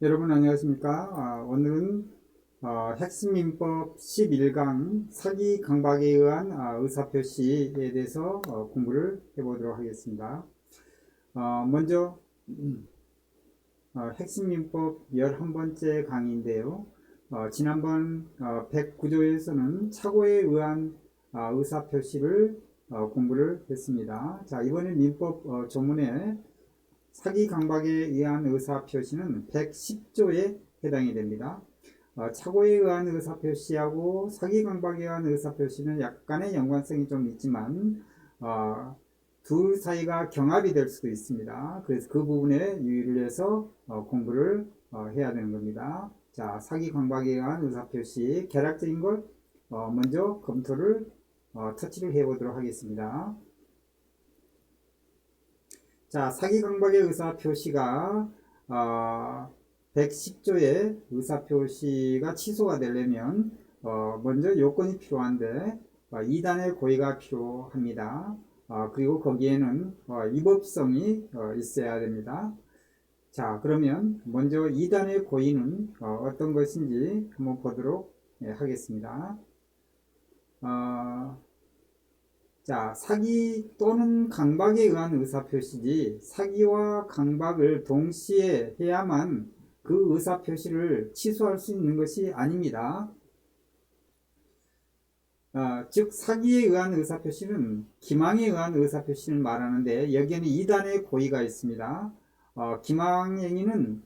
여러분 안녕하십니까? 오늘은 핵심민법 11강 사기 강박에 의한 의사표시에 대해서 공부를 해보도록 하겠습니다. 먼저 핵심민법 11번째 강의인데요. 지난번 109조에서는 착오에 의한 의사표시를 공부를 했습니다. 자, 이번에 민법 조문에 사기 강박에 의한 의사표시는 110조에 해당이 됩니다. 착오에 의한 의사표시하고 사기 강박에 의한 의사표시는 약간의 연관성이 좀 있지만 둘 사이가 경합이 될 수도 있습니다. 그래서 그 부분에 유의를 해서 공부를 해야 되는 겁니다. 자, 사기 강박에 의한 의사표시 개략적인 걸 먼저 검토를 터치를 해보도록 하겠습니다. 자, 사기 강박의 의사표시가 110조의 의사표시가 취소가 되려면 먼저 요건이 필요한데 2단의 고의가 필요합니다. 그리고 거기에는 위법성이 있어야 됩니다. 자, 그러면 먼저 2단의 고의는 어떤 것인지 한번 보도록 하겠습니다. 자, 사기 또는 강박에 의한 의사표시지 사기와 강박을 동시에 해야만 그 의사표시를 취소할 수 있는 것이 아닙니다. 즉 사기에 의한 의사표시는 기망에 의한 의사표시를 말하는데 여기에는 2단의 고의가 있습니다. 기망행위는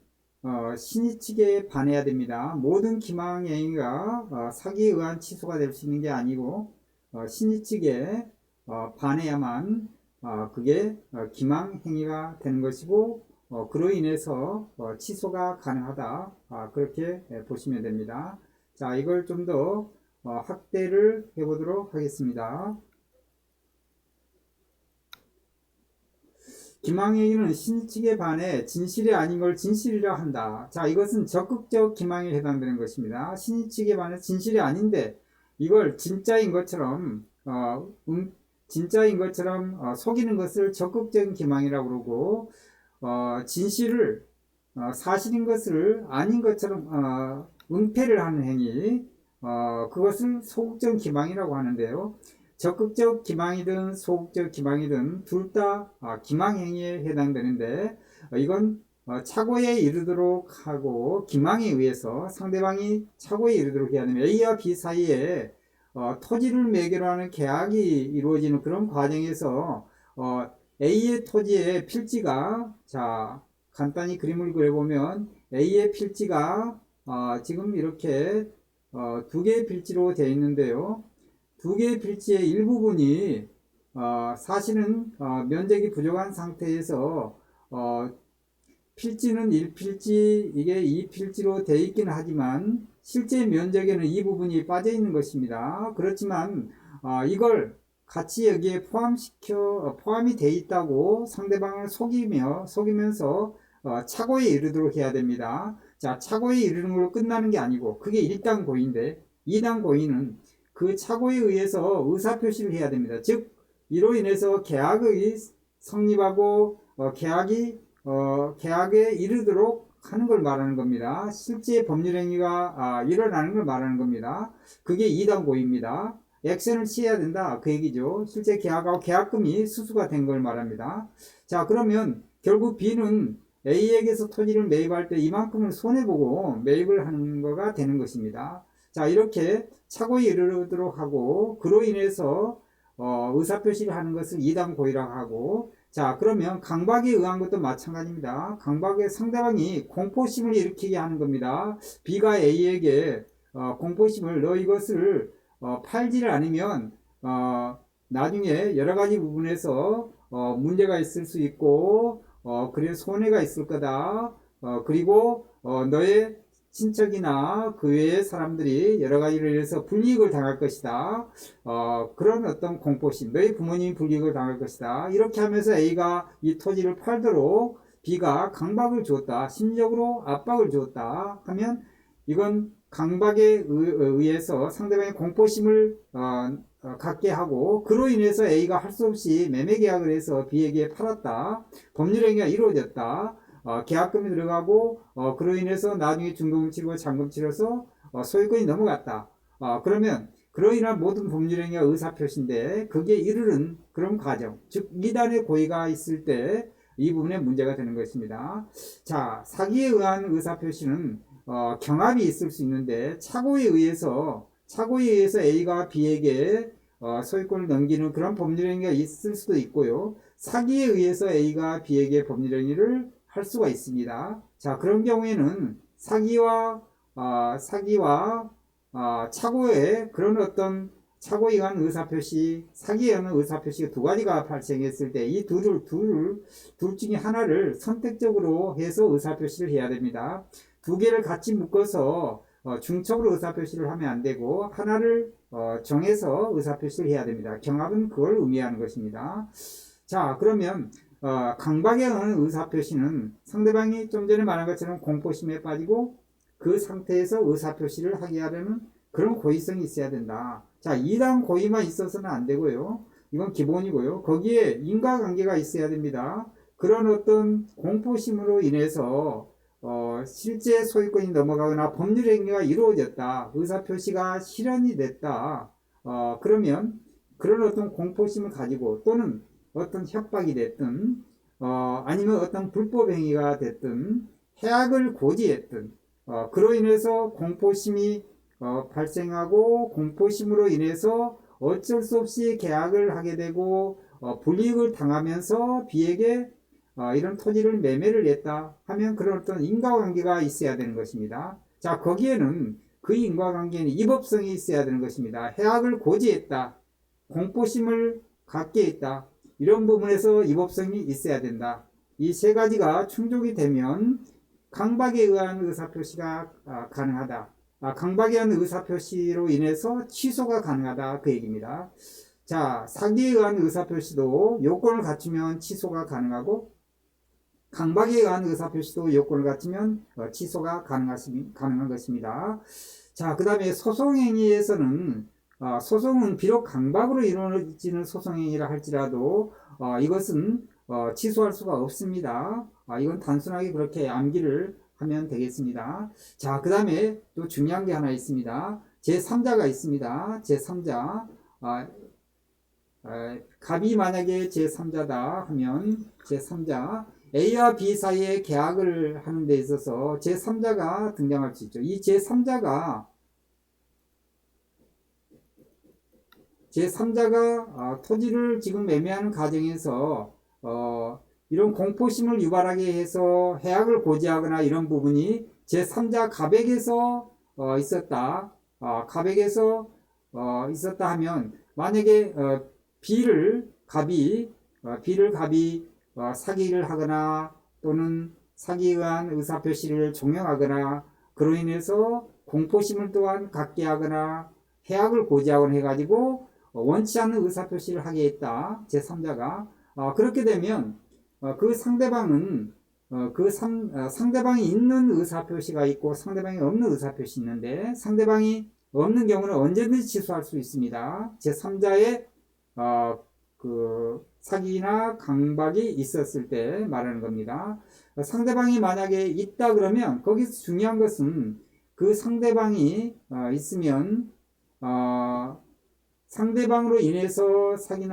신의 측에 반해야 됩니다. 모든 기망행위가 사기에 의한 취소가 될 수 있는 게 아니고 신의 측에 반해야만 그게 기망 행위가 되는 것이고 그로 인해서 취소가 가능하다, 그렇게 보시면 됩니다. 자, 이걸 좀 더 확대를 해보도록 하겠습니다. 기망행위는 신의 측에 반해 진실이 아닌 걸 진실이라 한다. 자, 이것은 적극적 기망에 해당되는 것입니다. 신의 측에 반해 진실이 아닌데 이걸 진짜인 것처럼 속이는 것을 적극적인 기망이라고 그러고 진실을 사실인 것을 아닌 것처럼 응패를 하는 행위, 그것을 소극적 기망이라고 하는데요. 적극적 기망이든 소극적 기망이든 둘 다 기망 행위에 해당되는데 이건 착오에 이르도록 하고 기망에 의해서 상대방이 착오에 이르도록 해야 됩니다. A와 B 사이에 토지를 매개로 하는 계약이 이루어지는 그런 과정에서 A의 토지의 필지가, 자, 간단히 그림을 그려보면 A의 필지가 지금 이렇게 두 개의 필지로 되어 있는데요. 두 개의 필지의 일부분이 사실은 면적이 부족한 상태에서 필지는 1필지, 이게 2필지로 되어 있긴 하지만 실제 면적에는 이 부분이 빠져 있는 것입니다. 그렇지만 이걸 같이 여기에 포함이 되어 있다고 상대방을 속이면서 착오에 이르도록 해야 됩니다. 자, 착오에 이르는 걸로 끝나는 게 아니고 그게 1단 고의인데 2단 고의는 그 착오에 의해서 의사표시를 해야 됩니다. 즉 이로 인해서 계약의 성립하고 계약에 이르도록 하는 걸 말하는 겁니다. 실제 법률행위가 일어나는 걸 말하는 겁니다. 그게 2단 고의입니다. 액션을 취해야 된다, 그 얘기죠. 실제 계약하고 계약금이 수수가 된 걸 말합니다. 자, 그러면 결국 B는 A에게서 토지를 매입할 때 이만큼을 손해보고 매입을 하는 거가 되는 것입니다. 자, 이렇게 착오에 이르도록 하고 그로 인해서 의사표시를 하는 것을 2단 고의라고 하고, 자, 그러면 강박에 의한 것도 마찬가지입니다. 강박에 상대방이 공포심을 일으키게 하는 겁니다. B가 A에게 공포심을, 너 이것을 팔지를 않으면 나중에 여러 가지 부분에서 문제가 있을 수 있고 그래서 손해가 있을 거다. 그리고 너의 친척이나 그 외의 사람들이 여러 가지로 인해서 불이익을 당할 것이다. 그런 어떤 공포심, 너희 부모님이 불이익을 당할 것이다. 이렇게 하면서 A가 이 토지를 팔도록 B가 강박을 주었다. 심리적으로 압박을 주었다 하면 이건 강박에 의해서 상대방의 공포심을 갖게 하고 그로 인해서 A가 할 수 없이 매매 계약을 해서 B에게 팔았다. 법률행위가 이루어졌다. 계약금이 들어가고 그로 인해서 나중에 중도금 치르고 잔금 치러서 소유권이 넘어갔다. 그러면 그로 인한 모든 법률행위가 의사표시인데 그게 이르는 그런 과정, 즉 이단의 고의가 있을 때 이 부분에 문제가 되는 것입니다. 자, 사기에 의한 의사표시는 경합이 있을 수 있는데 착오에 의해서 A가 B에게 소유권을 넘기는 그런 법률행위가 있을 수도 있고요. 사기에 의해서 A가 B에게 법률행위를 할 수가 있습니다. 자, 그런 경우에는 사기와 착오에 그런 어떤 착오에 의한 의사표시, 사기에 의한 의사표시가 두 가지가 발생했을 때 이 둘 중에 하나를 선택적으로 해서 의사표시를 해야 됩니다. 두 개를 같이 묶어서 중첩으로 의사표시를 하면 안 되고 하나를 정해서 의사표시를 해야 됩니다. 경합은 그걸 의미하는 것입니다. 자, 그러면 강박에 의한 의사표시는 상대방이 좀 전에 말한 것처럼 공포심에 빠지고 그 상태에서 의사표시를 하게 하려는 그런 고의성이 있어야 된다. 자, 이단 고의만 있어서는 안 되고요. 이건 기본이고요. 거기에 인과관계가 있어야 됩니다. 그런 어떤 공포심으로 인해서 실제 소유권이 넘어가거나 법률행위가 이루어졌다. 의사표시가 실현이 됐다. 그러면 그런 어떤 공포심을 가지고 또는 어떤 협박이 됐든 아니면 어떤 불법행위가 됐든 해악을 고지했든 그로 인해서 공포심이 발생하고 공포심으로 인해서 어쩔 수 없이 계약을 하게 되고 불이익을 당하면서 B에게 이런 토지를 매매를 했다 하면 그런 어떤 인과관계가 있어야 되는 것입니다. 자, 거기에는 그 인과관계는 이법성이 있어야 되는 것입니다. 해악을 고지했다, 공포심을 갖게 했다, 이런 부분에서 이법성이 있어야 된다. 이 세 가지가 충족이 되면 강박에 의한 의사표시가 가능하다. 강박에 의한 의사표시로 인해서 취소가 가능하다, 그 얘기입니다. 자, 사기에 의한 의사표시도 요건을 갖추면 취소가 가능하고 강박에 의한 의사표시도 요건을 갖추면 취소가 가능한 것입니다. 자, 그 다음에 소송행위에서는 소송은 비록 강박으로 이루어지는 소송행위라 할지라도 이것은 취소할 수가 없습니다. 이건 단순하게 그렇게 암기를 하면 되겠습니다. 자, 그 다음에 또 중요한 게 하나 있습니다. 제3자가 있습니다. 제3자. 갑이 만약에 제3자다 하면 제3자 A와 B 사이에 계약을 하는 데 있어서 제3자가 등장할 수 있죠. 이 제3자가 토지를 지금 매매하는 과정에서 이런 공포심을 유발하게 해서 해악을 고지하거나 이런 부분이 제3자 갑에게서 있었다. 있었다 하면 만약에 B를 갑이 사기를 하거나 또는 사기에 의한 의사표시를 종용하거나 그로 인해서 공포심을 또한 갖게 하거나 해악을 고지하거나 해가지고 원치 않는 의사표시를 하게 했다. 제3자가 그렇게 되면 그 상대방은 상대방이 있는 의사표시가 있고 상대방이 없는 의사표시 있는데 상대방이 없는 경우는 언제든지 취소할 수 있습니다. 제3자의 그 사기나 강박이 있었을 때 말하는 겁니다. 상대방이 만약에 있다 그러면 거기서 중요한 것은 그 상대방이 있으면 상대방으로 인해서 사기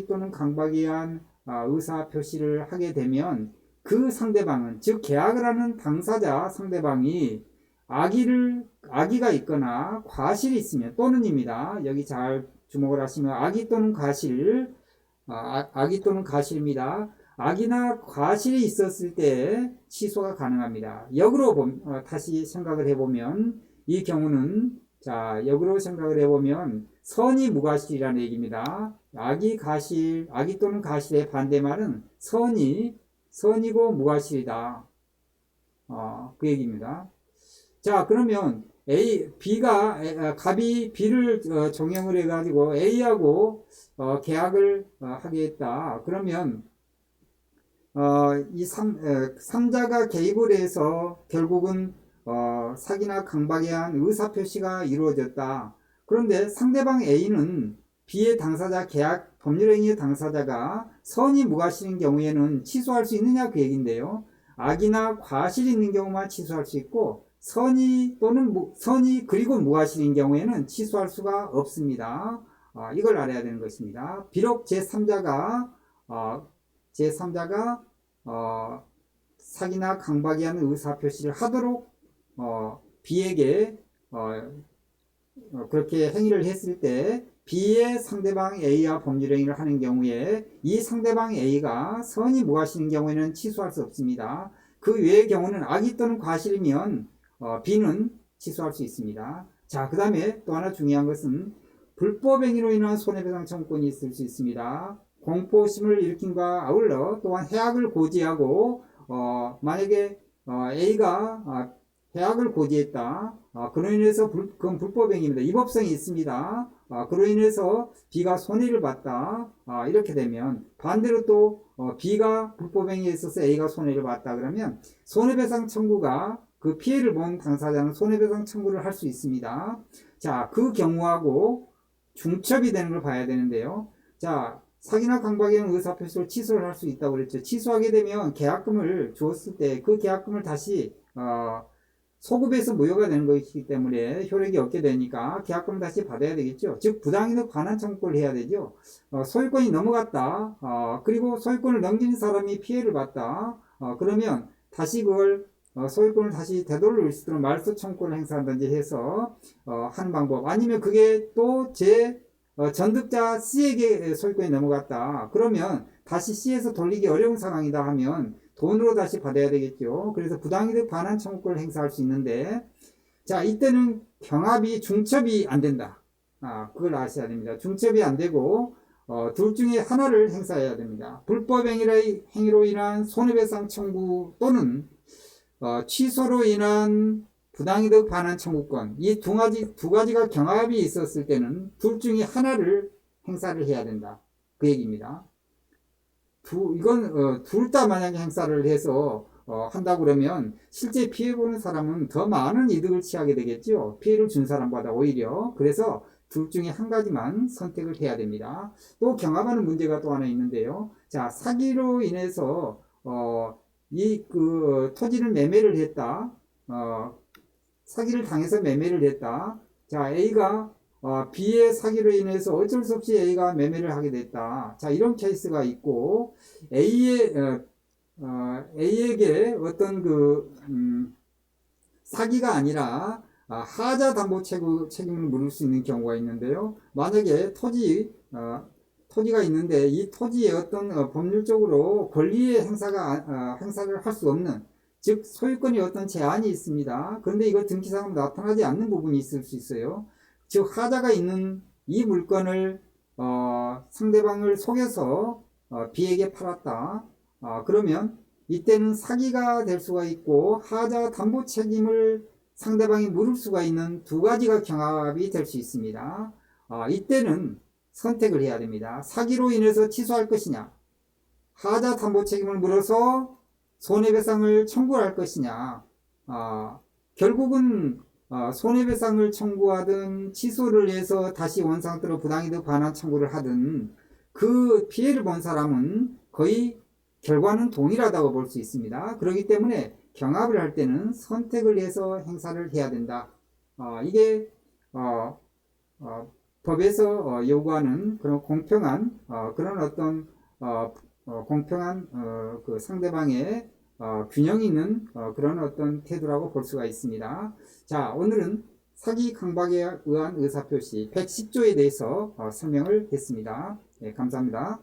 또는 강박에 의한 의사표시를 하게 되면 그 상대방은 즉 계약을 하는 당사자 상대방이 악의가 있거나 과실이 있으면 또는입니다. 여기 잘 주목을 하시면 악의 또는 과실입니다. 악이나 과실이 있었을 때 취소가 가능합니다. 역으로 다시 생각을 해보면 이 경우는 역으로 생각을 해보면 선의 무과실이라는 얘기입니다. 악의 또는 가실의 반대말은 선이고 무과실이다. 그 얘기입니다. 자, 그러면 갑이 B를 종용을 해가지고 A하고 계약을 하게 했다. 그러면 이 3자가 개입을 해서 결국은 사기나 강박에 의한 의사표시가 이루어졌다. 그런데 상대방 A는 B의 당사자 법률행위의 당사자가 선이 무과실인 경우에는 취소할 수 있느냐 그 얘기인데요. 악이나 과실이 있는 경우만 취소할 수 있고 선의 또는 선의 그리고 무과실인 경우에는 취소할 수가 없습니다. 이걸 알아야 되는 것입니다. 비록 제3자가 사기나 강박이 하는 의사표시를 하도록 B에게 그렇게 행위를 했을 때 B의 상대방 A와 법률행위를 하는 경우에 이 상대방 A가 선이 무과실인 경우에는 취소할 수 없습니다. 그 외의 경우는 악의 또는 과실이면 B는 취소할 수 있습니다. 자, 그 다음에 또 하나 중요한 것은 불법행위로 인한 손해배상 청구권이 있을 수 있습니다. 공포심을 일으킴과 아울러 또한 해악을 고지하고 만약에 A가 해악을 고지했다. 그로 인해서 그건 불법행위입니다. 위법성이 있습니다. 그로 인해서 B가 손해를 봤다. 이렇게 되면 반대로 또 B가 불법행위에 있어서 A가 손해를 봤다. 그러면 손해배상 청구가 그 피해를 본 당사자는 손해배상 청구를 할 수 있습니다. 자, 그 경우하고 중첩이 되는 걸 봐야 되는데요. 자, 사기나 강박에 의한 의사표시를 취소를 할 수 있다고 그랬죠. 취소하게 되면 계약금을 주었을 때 그 계약금을 다시 소급해서 무효가 되는 것이기 때문에 효력이 없게 되니까 계약금을 다시 받아야 되겠죠. 즉 부당이득 반환 청구를 해야 되죠. 소유권이 넘어갔다. 그리고 소유권을 넘기는 사람이 피해를 봤다. 그러면 다시 그걸 소유권을 다시 되돌릴 수 있도록 말소 청구를 행사한다든지 해서 하는 방법. 아니면 그게 또 전득자 C에게 소유권이 넘어갔다. 그러면 다시 C에서 돌리기 어려운 상황이다 하면 돈으로 다시 받아야 되겠죠. 그래서 부당이득 반환 청구권을 행사할 수 있는데, 자, 이때는 경합이 중첩이 안 된다. 그걸 아셔야 됩니다. 중첩이 안 되고 둘 중에 하나를 행사해야 됩니다. 불법 행위로 인한 손해배상 청구 또는 취소로 인한 부당이득 반환 청구권, 이 두 가지가 경합이 있었을 때는 둘 중에 하나를 행사를 해야 된다. 그 얘기입니다. 이건 둘 다 만약에 행사를 해서 한다고 그러면 실제 피해보는 사람은 더 많은 이득을 취하게 되겠죠. 피해를 준 사람보다 오히려. 그래서 둘 중에 한 가지만 선택을 해야 됩니다. 또 경합하는 문제가 또 하나 있는데요. 자, 사기로 인해서 토지를 매매를 했다. 사기를 당해서 매매를 했다. 자, A가 B의 사기로 인해서 어쩔 수 없이 A가 매매를 하게 됐다. 자, 이런 케이스가 있고 A에게 어떤 사기가 아니라 하자 담보 책임을 물을 수 있는 경우가 있는데요. 만약에 토지가 있는데 이 토지에 어떤 법률적으로 권리의 행사를 할 수 없는, 즉 소유권이 어떤 제한이 있습니다. 그런데 이거 등기상으로 나타나지 않는 부분이 있을 수 있어요. 즉 하자가 있는 이 물건을 상대방을 속여서 B에게 팔았다. 그러면 이때는 사기가 될 수가 있고 하자 담보 책임을 상대방이 물을 수가 있는 두 가지가 경합이 될 수 있습니다. 이때는 선택을 해야 됩니다. 사기로 인해서 취소할 것이냐, 하자 담보 책임을 물어서 손해배상을 청구할 것이냐. 결국은 손해배상을 청구하든 취소를 해서 다시 원상태로 부당이득 반환 청구를 하든 그 피해를 본 사람은 거의 결과는 동일하다고 볼 수 있습니다. 그렇기 때문에 경합을 할 때는 선택을 해서 행사를 해야 된다. 이게 법에서 요구하는 그런 공평한 그런 어떤 공평한 그 상대방의 균형 있는 그런 어떤 태도라고 볼 수가 있습니다. 자, 오늘은 사기 강박에 의한 의사표시 110조에 대해서 설명을 했습니다. 네, 감사합니다.